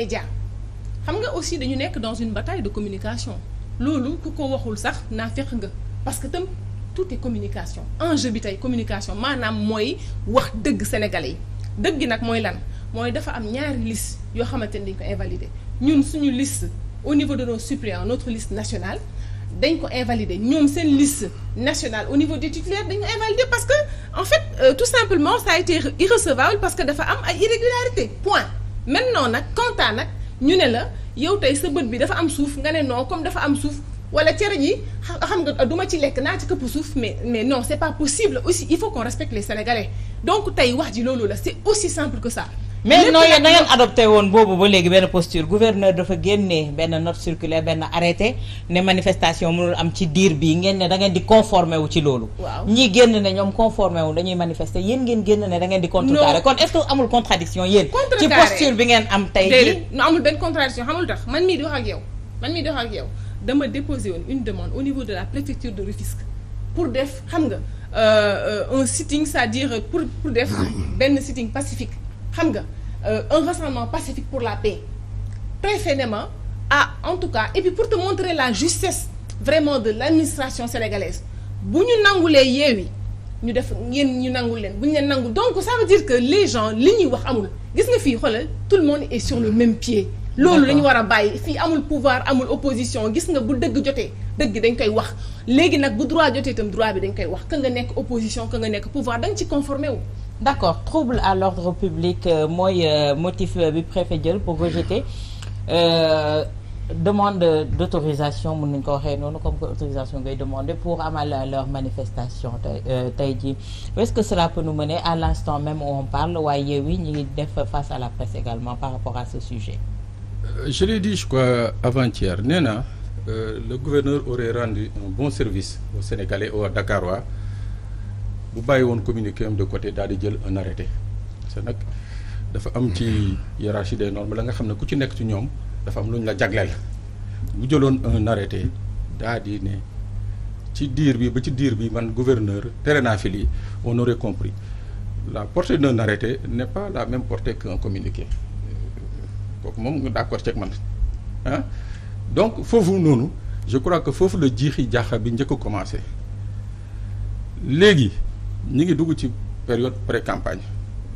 média xam nga aussi dañu nekk dans une bataille de communication loolu ku ko waxul sax naa fekk nga parce que tam tout est communication enjeu bi tey communication maanaam mooy wax dëgg sénégalais yi dëgg gi nag mooy lan mooy dafa am ñaari liste yoo xamante ni dañ ko invalider ñun suñu liste au niveau de nos suppléants notre liste nationale dañ ko invalider ñoom seen liste nationale au niveau des titulaires dañ ko invalider parce que en fait tout simplement ça a été irrecevable parce que dafa am ay irrégularités point maintenant nag quant nag ñu ne la yow tey sa bët bi dafa am suuf nga ne non comme dafa am suuf wala cere ji xam nga duma ci lekk naa ci këpp suuf mais non c'est pas possible aussi il faut qu'on respecte les Sénégalais donc tey wax ji loolu la c'est aussi simple que ça. mais non yéen da ngeen adopté woon boobu ba léegi benn posture gouverneur dafa génnee benn note circulaire benn arrêté ne manifestation mënul am ci diir bii ngeen ne da ngeen di conformé wu ci loolu. waaw ñii génn ne ñoom conformé wu dañuy manifester yéen ngeen génn ne da ngeen di contrecarrer kon est-ce que amul contradiction yéen. ci posture bi ngeen am tey jii. non amul benn contradiction xamul tax man mii di wax ak yow dama déposé woon une demande au niveau de la préfecture de Rufisque pour def xam nga un sitting c'est-à-dire pour def benn sitting pacifique. xam nga un rassemblement pacifique pour la paix préfet ne ma en tout cas et puis pour te montrer la justesse vraiment de l'administration sénégalaise bu ñu nangulee Yewwi ñu def yéen ñu nangul leen bu ñu leen nangul donc ça veut dire que les gens li ñuy wax amul gis nga fii xoolal tout le monde est sur le même pied loolu la ñu war a bàyyi fii amul pouvoir amul opposition gis nga bu dëgg jotee dëgg dañ koy wax léegi nag bu droit jotee itam droit bi dañ koy wax ka nga nekk opposition ka nga nekk pouvoir da nga ci conformé wu. d'accord trouble à l'ordre public mooy motif bi préfet jël pour rejeter demande d'autorisation mën nañu ko waxee noonu comme que autorisation ngay demander pour amal leur manifestation tey jii est-ce que cela peut nous mener à l'instant même où on parle waaye Yewwi ñi ngi def face à la presse également par rapport à ce sujet. Je l'ai dit je crois avant-hier nee na le gouverneur aurait rendu un bon service aux Sénégalais aux Dakarois bu bàyyi woon communiqué am de côté daal di jël un arrêté c'est nag dafa am ci hiérarchie des normes la nga xam ne ku ci nekk ci ñoom dafa am lu ñu la jagleel bu jëloon un arrêté daal di ne ci diir bi ba ci diir bi man gouverneur tere naa fi lii on aurait compris la portée d'un arrêté n'est pas la même portée qu'un communiqué kooku moom nga d'accord ceeg man ah donc foofu noonu je crois que foofu la jiixi jaaxa bi njëkk a commencé léegi ñi ngi dugg ci période pré-campagne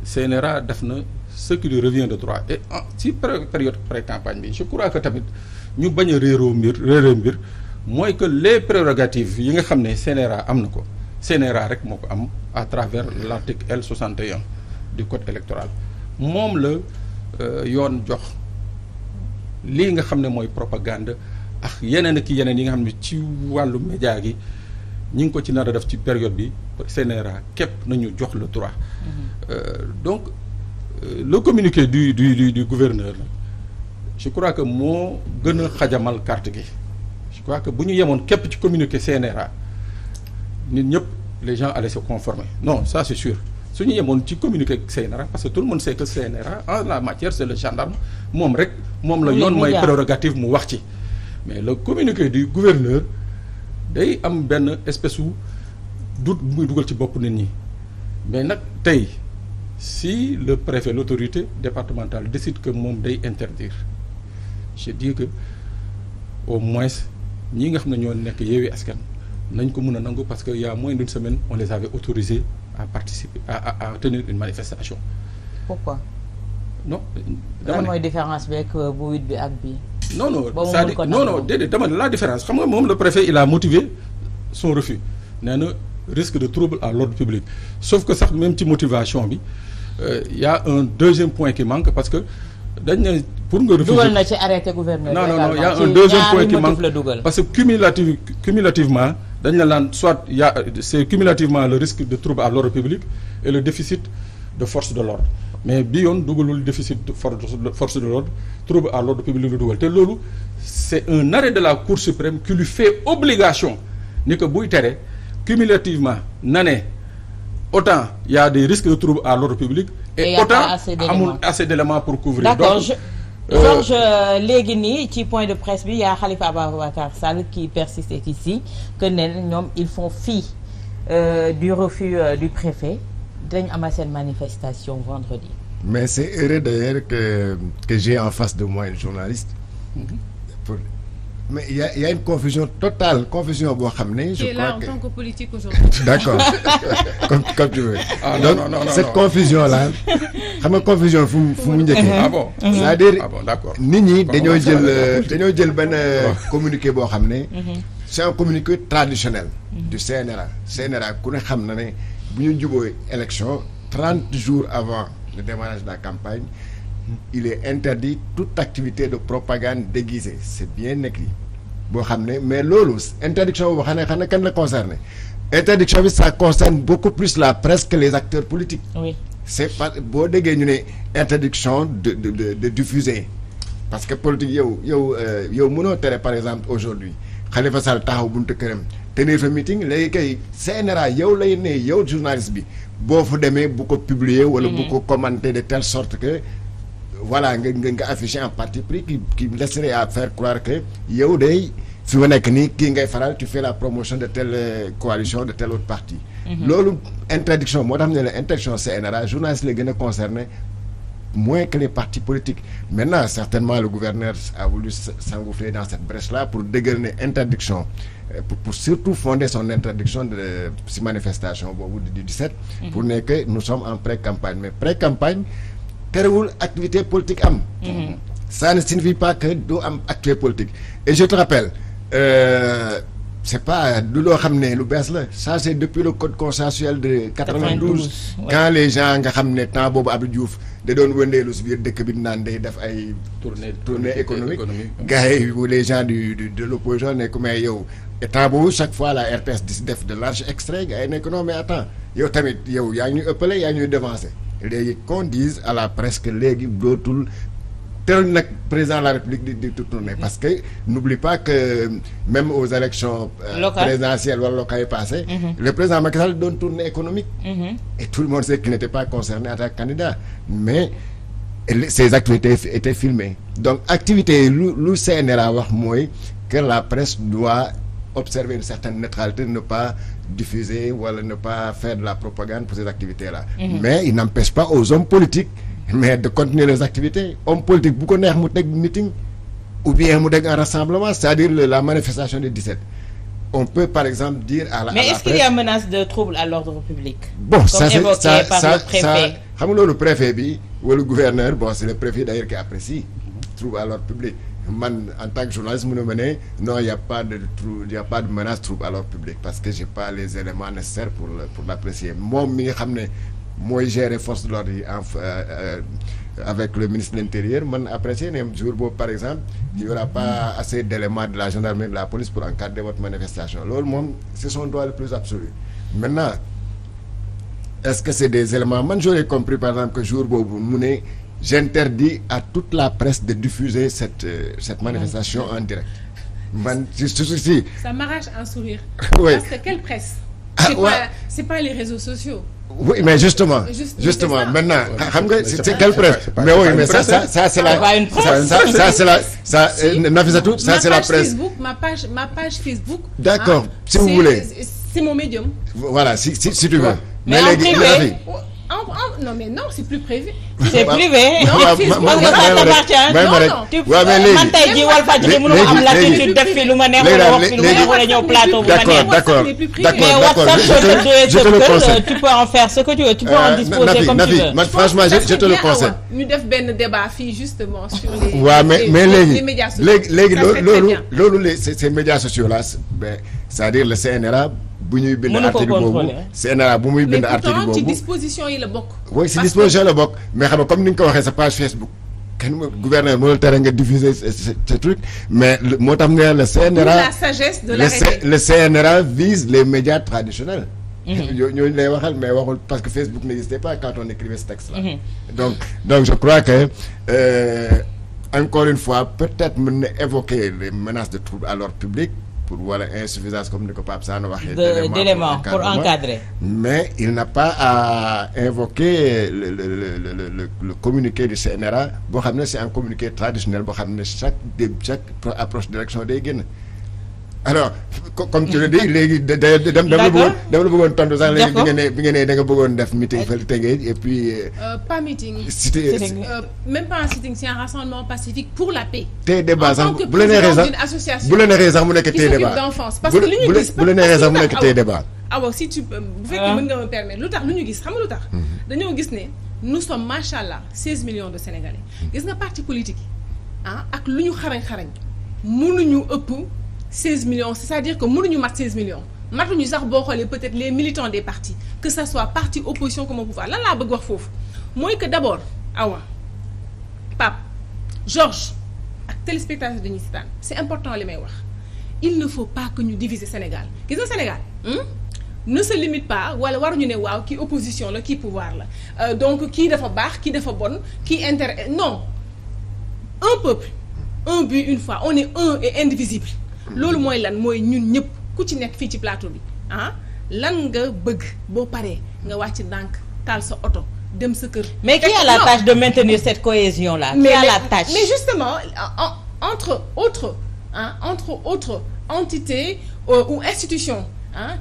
CNRA def na ce qui lui revient de droit et ci période pré-campagne bi je crois que tamit ñu bañ a réeree mbir mooy que les prérogatives yi nga xam ne CNRA am na ko CNRA rek moo ko am à travers l'article L61 du code électoral moom la yoon jox lii nga xam ne mooy propagande ak yeneen ak yeneen yi nga xam ne ci wàllu média gi ñi ngi ko ci nar a def ci période bi CNRA képp nañu jox le droit donc le communiqué du gouverneur je crois que moo gën a xajamal carte gi je crois que bu ñu yemoon képp ci communiqué CNRA nit ñëpp les gens allaient se conformer non ça c'est sûr su ñu yemoon ci communiqué CNRA parce que tout le monde sait que CNRA en la matière c'est le gendarme moom rek moom la yoon mooy prérogative mu wax ci mais le communiqué du gouverneur day am benn espèce u doute bu muy dugal ci bopp nit ñi mais nag tey si le préfet l'autorité départementale décide que moom day interdire je dis que au moins ñi nga xam ne ñoo nekk Yewwi Askan nañ ko mën a nangu parce que il y a moins d'une semaine on les avait autorisés à participer à tenir une manifestation. Pourquoi? non lan mooy différence bi ak bu 8 bi ak bi non c'est-à-dire non déedéet dama la différence xam nga moom le préfet il a motivé son refus nee na risque de trouble à l'ordre public sauf que sax même ci motivation bi y a un deuxième point qui manque parce que dañ ne pour nga refuser dugal na ci arrêté gouverneur non y a un deuxième point qui manque parce que cumulativement dañ la laan soit y a c'est cumulativement le risque de trouble à l'ordre public et le déficit de force de l'ordre mais bi yoon dugalul déficit de force de l'ordre trouble à l'ordre public lu dugal te loolu c'est un arrêt de la Cour suprême qui lui fait obligation ni que buy tere cumulativement na ne autant il y a des risques de trouble à l'ordre public et autant amul assez d'éléments pour couvrir. D'accord. Donc Georges léegi nii ci point de presse bi yaa Khalifa Ababacar Sall qui persiste ici que ne ñoom ils font fi du refus du préfet dañ amal seen manifestation vendredi. mais c'est heureux d'ailleurs que j'ai en face de moi une journaliste. Mais il y a une confusion totale, confusion boo xam ne. qui est là en tant que politique aujourd'hui. D'accord, comme tu veux. Ah, donc non, cette confusion là xam nga confusion fu mu njëkkee. Ah bon. c'est-à-dire Ah bon, d'accord. nit ñi dañoo jël benn communiqué boo xam ne. c'est un communiqué traditionnel. du CNRA. CNRA ku ne xam na ne bu ñu juboo élection 30 jours avant le démarrage de la campagne. Il est interdit toute activité de propagande déguisée c'est bien écrit boo xam ne mais loolu interdiction boo xam ne kan la concerné interdiction bi ça concerne beaucoup plus la presse que les acteurs politiques. Oui. C'est pas boo déggee ñu ne interdiction de diffuser parce que politique yow mënoo tere par exemple aujourd'hui Khalifa Sall taxaw buntu këram tenir fa meeting léegi kay CNRA yow lay ne yow journaliste bi boo fa demee bu ko publier wala bu ko commenter de telle sorte que voilà nga affiché en parti pris qui laisserait à faire croire que yow day fi ma nekk nii kii ngay faral tu fais la promotion de telle coalition de tel autre parti. loolu interdiction moo tax ne la interdiction CNRA journaliste la gën a concerné moins que les partis politiques. Maintenant certainement le gouverneur a voulu s'engouffrer dans cette brèche-là pour dëggal ne interdiction pour surtout fonder son interdiction de si manifestation boobu du 17. pour ne que nous sommes en pré-campagne mais pré-campagne terewul activité politique am. Ça ne signifie pas que doo am activité politique et je te rappelle c'est pas du loo xam ne lu bees la ça c'est depuis le code consensuel de 92 quand les gens nga xam ne temps boobu Abdou Diouf da doon wëndeelu si biir dëkk bi naan day def ay tournée économique gars yi les gens de l'opposition ne ko mais yow et temps boobu chaque fois la RTS di si def de large extrait gars yi ne ko non mais attends yow tamit yow yaa ngi ñuy ëppale yaa ngi ñuy devancer léegi qu'on dise à la presse que léegi dootul teral nag président de la République di tourner parce que n'oublie pas que même aux élections présidentielles wala locales yi passées le président Macky Sall doon tournée économique et tout le monde sait qu'il n'était pas concerné en tant que candidat mais ses activités étaient filmées donc activités lu CNRA wax mooy que la presse doit observer une certaine neutralité, ne pas diffuser ou ne pas faire de la propagande pour ces activités-là. Mais il n'empêche pas aux hommes politiques mais de continuer leurs activités. Hommes politiques, beaucoup de meeting ou bien un rassemblement, c'est-à-dire la manifestation du 17. On peut par exemple dire à la mais est-ce qu'il y a menace de trouble à l'ordre public? Bon, comme ça évoqué par le préfet. Xam nga le préfet bi ou le gouverneur, bon c'est le préfet d'ailleurs qui apprécie trouble à l'ordre public. Man en tant que journaliste mu ne ma ne non il y a pas de menace trouble à l'ordre public parce que j'ai pas les éléments nécessaires pour l'apprécier moom mi nga xam ne mooy gérer force de l'ordre yi avec le ministre de l'Intérieur man apprécier ne jour boobu par exemple il y aura pas assez d'éléments de la gendarmerie de la police pour encadrer votre manifestation loolu moom c'est son droit le plus absolu. Maintenant est-ce que c'est des éléments man j'aurais compris par exemple que jour boobu mu ne j'interdis à toute la presse de diffuser cette manifestation en direct. Man, si. Ça m'arrache un sourire. Oui. Parce que quelle presse? C'est pas les réseaux sociaux. Oui, mais justement, maintenant, c'est quelle presse? Mais oui, mais ça c'est la. Ça c'est la. Nafisatou, ça c'est la presse. Ma page Facebook. D'accord, si vous voulez. C'est mon médium. Voilà, si tu veux. Mais en privé. Non mais non c'est plus privé. C'est privé. Non Facebook ça t'appartient. Man tey jii Walfadjri mënu am latitude def fi lu ma neex wala wax fi lu ma neex wala ñëw plateau bu ma neex. D'accord. Mais WhatsApp tu peux en faire ce que tu veux, tu peux en disposer comme tu veux. Man franchement je te le conseille. ñu def benn débat fii justement sur les. waaw mais les médias sociaux. léegi loolu ces médias sociaux là c'est-à-dire le CNRA. bu ñuy bind article boobu CNRA bu muy bind article boobu mais pourtant ci disposition yi la bokk. oui ci disposition la bokk mais xam nga comme ni nga ko waxee sa page Facebook kenn gouverneur mënul tere nga diffuser ce truc mais moo tax nga le CNRA la sagesse de l'arrêté le CNRA vise les médias traditionnels. ñooñu lay waxal mais waxul parce que Facebook n'existait pas quand on écrivait ce texte là. donc je crois que encore une fois peut-être mën na évoquer les menaces de trouble à l'ordre public. Pour wala insuffisance comme ni ko Pape Sane waxee d'éléments pour encadrer. Mais il n'a pas à invoquer le communiqué du CNRA boo xam ne c'est un communiqué traditionnel boo xam ne chaque approche d'élection day génn. alors comme tu le dis léegi dama la bëggoon tontu sax léegi bi nga ne da nga bëggoon def meeting fële Tëngéej et puis. pas meeting. Même pas un sitting, c'est un rassemblement pacifique pour la paix. tey débat sax bu la neexee sax mu nekk tey débat parce que li ñu gis bu la neexee sax mu nekk tey débat. waaw si tu bu fekkee mën nga ma permettre lu tax lu ñu gis xam nga lu tax. dañoo gis ne nous sommes macha allah 16 millions de Sénégalais. gis nga parti politique yi ak lu ñu xarañ mënuñu ëpp 16 millions c'est-à-dire que mënuñu mat 16 millions matuñu sax boo xoolee peut-être les militants des partis que ça soit parti opposition comme au pouvoir lan laa bëgg wax foofu mooy que d'abord Awa Pape Georges ak téléspectateurs dañuy seetaan c'est important li may wax il ne faut pas que ñu diviser Sénégal gis nga Sénégal ne se limite pas wala waruñu ne waaw kii opposition la kii pouvoir la donc kii dafa baax kii dafa bon kii intérêt non un peuple un but une foi on est un et indivisible loolu mooy lan mooy ñun ñëpp ku ci nekk fii ci plateau bi lan nga bëgg boo paree nga wàcc ndànk taal sa oto dem sa kër. mais qui a la tâche de maintenir cette cohésion là. Qui a la tâche mais justement entre autres entités ou institutions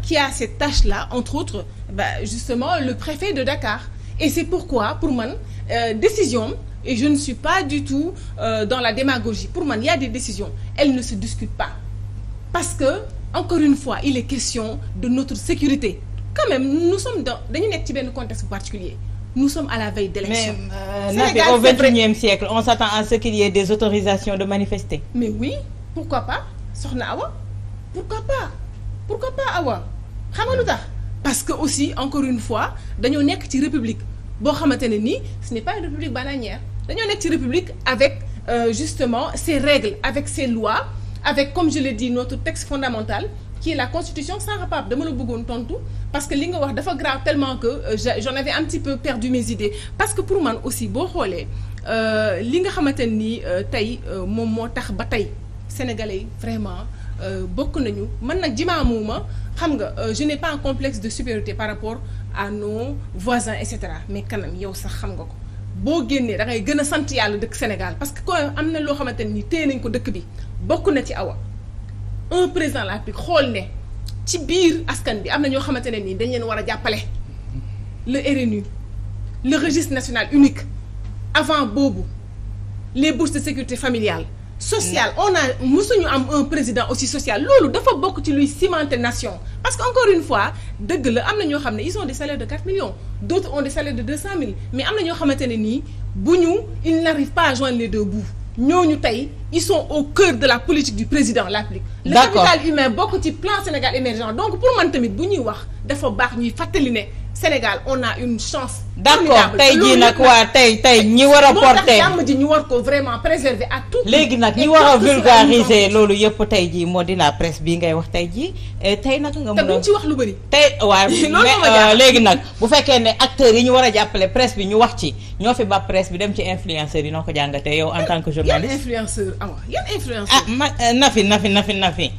qui a cette tâche là entre autres justement le préfet de Dakar et c'est pourquoi pour man décision. Et je ne suis pas du tout dans la démagogie. Pour moi, il y a des décisions, elles ne se discutent pas. Parce que, encore une fois, il est question de notre sécurité. Quand même, nous sommes dans un contexte particulier. Nous sommes à la veille d'élections. Mais au XXIe siècle, on s'attend à ce qu'il y ait des autorisations de manifester. Mais oui, pourquoi pas? Soxna Awa, pourquoi pas? Pourquoi pas Awa? Parce que aussi, encore une fois, nous sommes dans une république. Ce n'est pas une république bananière. Dañoo nekk ci république avec justement ses règles, avec ses lois, avec comme je l'ai dit notre texte fondamental qui est la constitution sans rapport. Dama la bëggoon tontu parce que li nga wax dafa grave tellement que j'en avais un petit peu perdu mes idées parce que pour man aussi boo xoolee li nga xamante ni tey moom moo tax ba tey sénégalais vraiment bokk nañu man nag jimaamuuma xam nga je n'ai pas un complexe de supériorité par rapport à nos voisins et cetera mais quand même yow sax xam nga ko boo génnee da ngay gën a sant yàlla dëkk Sénégal parce que quand am na loo xamante ni téye nañ ko dëkk bi bokk na ci Awa un président de la République xool ne ci biir askan bi am na ñoo xamante ne nii dañ leen war a jàppale le RNU le registre national unique avant boobu les bourses de sécurité familiale social on a musuñu am un président aussi social loolu dafa bokk ci luy cimenter nation parce que encore une fois dëgg la am na ñoo xam ne ils ont des salaires de 4 millions d'autres ont des salaires de 200 000 mais am na ñoo xamante ne nii bu ñu ils n'arrivent pas à joindre les deux bouts ñooñu tey ils sont au cœur de la politique du président de la République. Le capital humain bokk ci plan Sénégal émergent donc pour man tamit bu ñuy wax dafa baax ñuy fàttali ne Sénégal on a une chance. d'accord tey jii nag waa tey ñi war a porter jàmm ji ñu war ko vraiment préserver à tout. léegi nag ñi war a vulgariser loolu yëpp tey jii moo di la presse bii ngay wax tey jii tey nag nga mën a. te buñ ci wax lu bëri. tey waaw mais léegi nag bu fekkee ne acteurs yi ñu war a jàppale presse bi ñu wax ci ñoo fi ba presse bi dem ci influenceurs yi noo ko jàngatee yow en tant que journaliste. yan influenceur Awa yan influenceur. Nafi.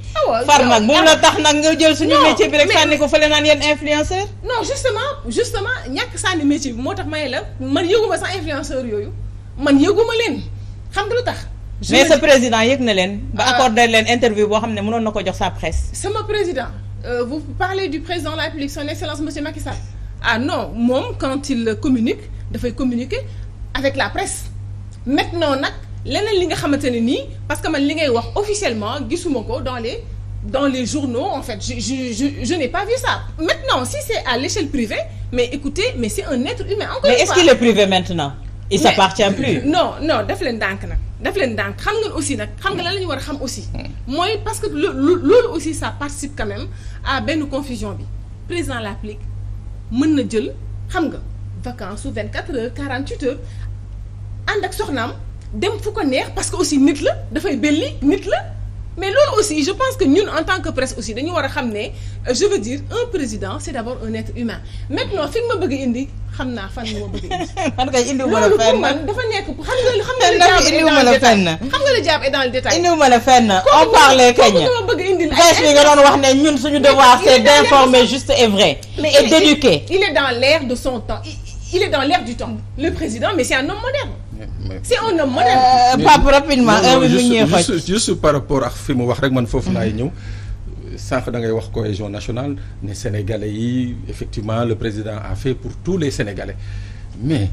far nag bu mu la tax nag nga jël suñu métier bi rek sànni ko fële naan yéen influenceur. non justement ñàkk sànni métier bi moo tax may la man yëguma sax influenceur yooyu man yëguma leen xam nga lu tax. mais sa président yëg na leen. ba accordé leen interview boo xam ne mënoon na ko jox sa presse. sama président vous parlez du président de la République son excellence monsieur Macky Sall. ah non moom quand il communique dafay communiquer avec la presse maintenant nag leneen li nga xamante ne nii parce que man li ngay wax officiellement gisuma ko dans les journaux en fait je n'ai pas vu ça maintenant si c'est à l'échelle privée mais écoutez mais c'est un être humain encore une fois. Mais est-ce qu'il est privé maintenant il s'appartient plus. non def leen ndànk xam nga aussi nag xam nga lan la ñu war a xam aussi mooy parce que loolu aussi ça participe quand même à benn confusion bi président de la République mën na jël xam nga vacances su 24 heures 48 heures ànd ak soxnaam dem fu ko neex parce que aussi nit la dafay belli nit la mais loolu aussi je pense que ñun en tant que presse aussi dañu war a xam ne je veux dire un président c'est d'abord un être humain maintenant fi nga ma bëgg indi xam naa fan nga ma bëgg indi. man kay indiwuma la fenn man dafa nekk xam nga le diable est dans le détail. indiwuma la fenn on parlait kañ. kooku bëgg indi presse bi nga doon wax ne ñun suñu devoir c'est d'informer juste et vrai. et d'éduquer. il est dans l'air de son temps il est dans l'air du temps le président mais c'est un homme moderne. c'est un homme moderne. Pape rapidement juste par rapport ak fi mu wax rek man foofu laay ñëw sànq da ngay wax cohésion nationale ne Sénégalais yi effectivement le président a fait pour tous les Sénégalais mais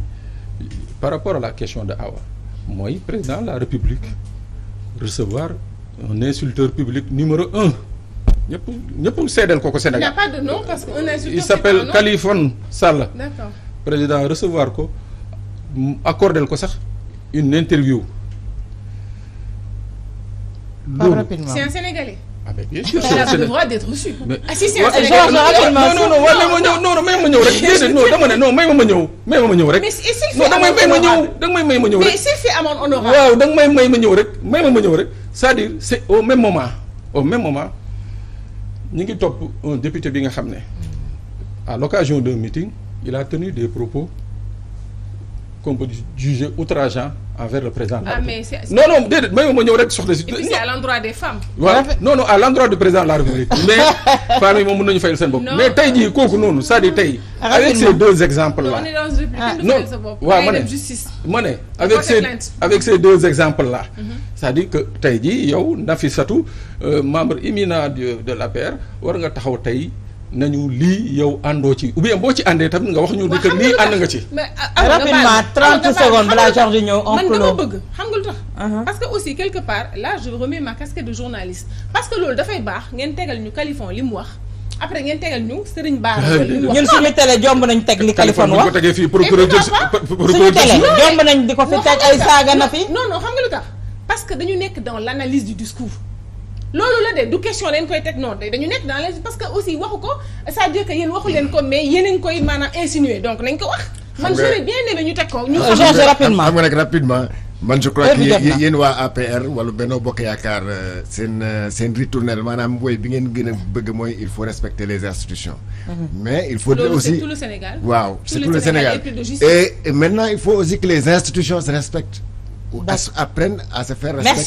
par rapport à la question de Awa mooy président de la République recevoir un insulteur public numéro 1 ñëpp seedeel ko Sénégal. Il n'y a pas de nom parce que un insulteur. Il s'appelle Khaliphone Sall. D'accord. Président recevoir ko accordel ko sax une interview. Pas rapidement. C'est un Sénégalais. Ah mais bien sûr. Il a le droit d'être reçu. Mais ah si c'est un Sénégalais. non may ma ñëw rek déedéet non dama ne non may ma ñëw rek. Mais s'il fait non danga may may ma ñëw rek. mais s'il fait amende honorable. waaw danga may ma ñëw rek c'est-à-dire c'est au même moment ñu ngi topp un député bi nga xam ne à l'occasion d'un meeting il a tenu des propos qu'on peut juger outrageants envers le président de la République. Mais c'est... non déedéet may ma ñëw rek soxna si. Et puis c'est à l'endroit des femmes. voilà non à l'endroit du président de la République mais femmes yi moom mën nañu fayal seen bopp. mais tey jii kooku noonu c'est-à-dire tey. avec ces deux exemples là. on est dans une république. non waaw ma ne justice. ma ne avec ces deux exemples là. c'est-à-dire que tey jii yow Nafissatou membre éminent de l'APR war nga taxaw tey nañu lii yow àndoo ci ou bien boo ci àndee tamit nga wax ñu ne que lii ànd nga ci. mais rapidement 30 secondes balaa Georges ñëw man dama bëgg xam nga lu tax. parce que aussi quelque part là je remets ma casquette de journaliste parce que loolu dafay baax ngeen tegal ñu Khaliphone li mu wax après ngeen tegal ñu Serigne Bara li mu wax. ñun suñu télé jomb nañ teg li Khaliphone wax bu ko tegee fii procureur suñu télé jomb nañ di ko fi teg ay saaga na fi. non xam nga lu tax parce que dañu nekk dans l'analyse du discours. loolu la de du question leen koy teg noonu dañu nekk dans les parce que aussi waxu ko c'est-à-dire que yéen waxu leen ko mais yéen a ngi koy maanaam insinuer donc nañ ko wax. man j'aurais bien aimé ñu teg ko. ñu Georges rapidement xam nga nag rapidement. man je crois que yéen waa APR wala Benno Bokk Yaakaar seen ritournelle maanaam woy bi ngeen gën a bëgg mooy il faut respecter les institutions. mais il faut aussi c'est tout le Sénégal. waaw c'est tout le Sénégal et maintenant il faut aussi que les institutions se respectent. ou apprennent à se faire respecter.